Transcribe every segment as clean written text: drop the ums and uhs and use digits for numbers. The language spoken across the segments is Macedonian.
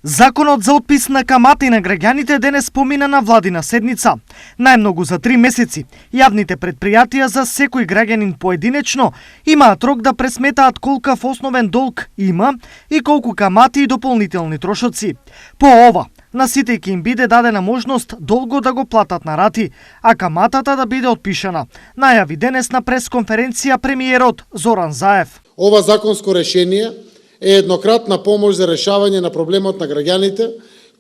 Законот за отпис на камати на граѓаните денес помина на владина седница. Најмногу за 3 месеци, јавните предпријатија за секој граѓанин поединечно имаат рок да пресметаат колкав основен долг има и колку камати и дополнителни трошоци. По ова, на сите ќе им биде дадена можност долго да го платат на рати, а каматата да биде отпишана, најави денес на пресконференција премиерот Зоран Заев. Ова законско решение е еднократна помош за решавање на проблемот на граѓаните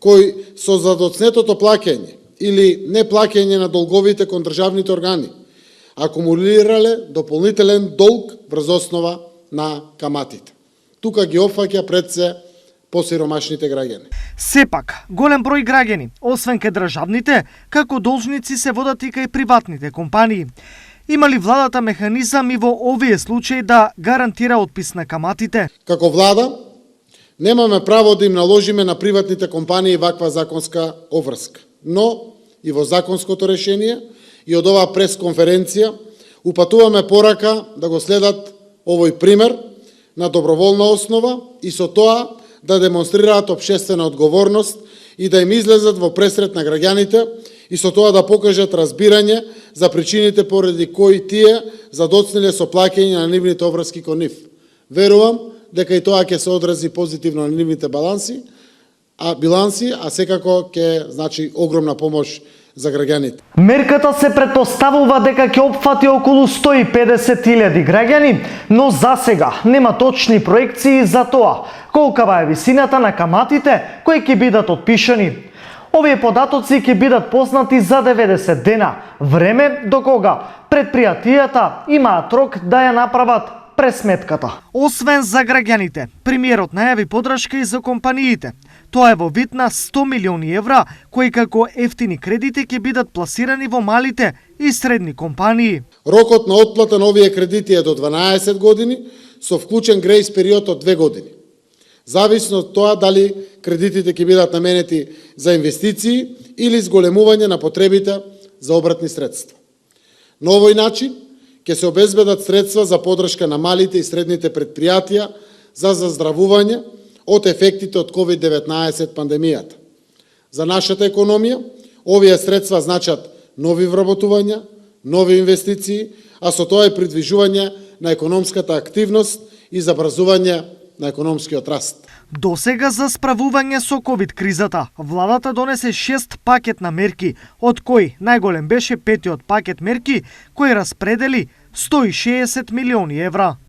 кои со задоцнетото плаќање или неплаќање на долговите кон државните органи акумулирале дополнителен долг врз основа на каматите. Тука ги опфаќа пред се посиромашните граѓани. Сепак, голем број граѓани, освен кај државните, како должници се водат и кај приватните компании. Има ли владата механизам и во овие случаи да гарантира отпис на каматите? Како влада, немаме право да им наложиме на приватните компании ваква законска обврска. Но и во законското решение и од оваа пресконференција упатуваме порака да го следат овој пример на доброволна основа и со тоа да демонстрираат општествена одговорност и да им излезат во пресрет на граѓаните и со тоа да покажат разбирање за причините поради кои тие задоцнеле со плаќање на нивните обврски кон нив. Верувам дека и тоа ќе се одрази позитивно на нивните биланси, а секако ќе значи огромна помош за граѓаните. Мерката се претпоставува дека ќе опфати околу 150.000 граѓани, но за сега нема точни проекции за тоа колкава е висината на каматите кои ќе бидат отпишани. Овие податоци ќе бидат познати за 90 дена, време до кога предпријатијата имаат рок да ја направат пресметката. Освен за граѓаните, премиерот најави подршка и за компаниите. Тоа е во вид на 100 милиони евра, кои како ефтини кредити ќе бидат пласирани во малите и средни компании. Рокот на отплата на овие кредити е до 12 години, со вклучен грејс период од 2 години. Зависно од тоа дали кредитите ќе бидат наменети за инвестиции или зголемување на потребите за обратни средства. На овој начин ќе се обезбедат средства за подршка на малите и средните предпријатија за заздравување од ефектите од COVID-19 пандемијата. За нашата економија, овие средства значат нови вработувања, нови инвестиции, а со тоа и придвижување на економската активност и забрзување на економскиот раст. Досега за справување со ковид кризата, владата донесе 6 пакет на мерки, од кои најголем беше 5-тиот пакет мерки кој распредели 160 милиони евра.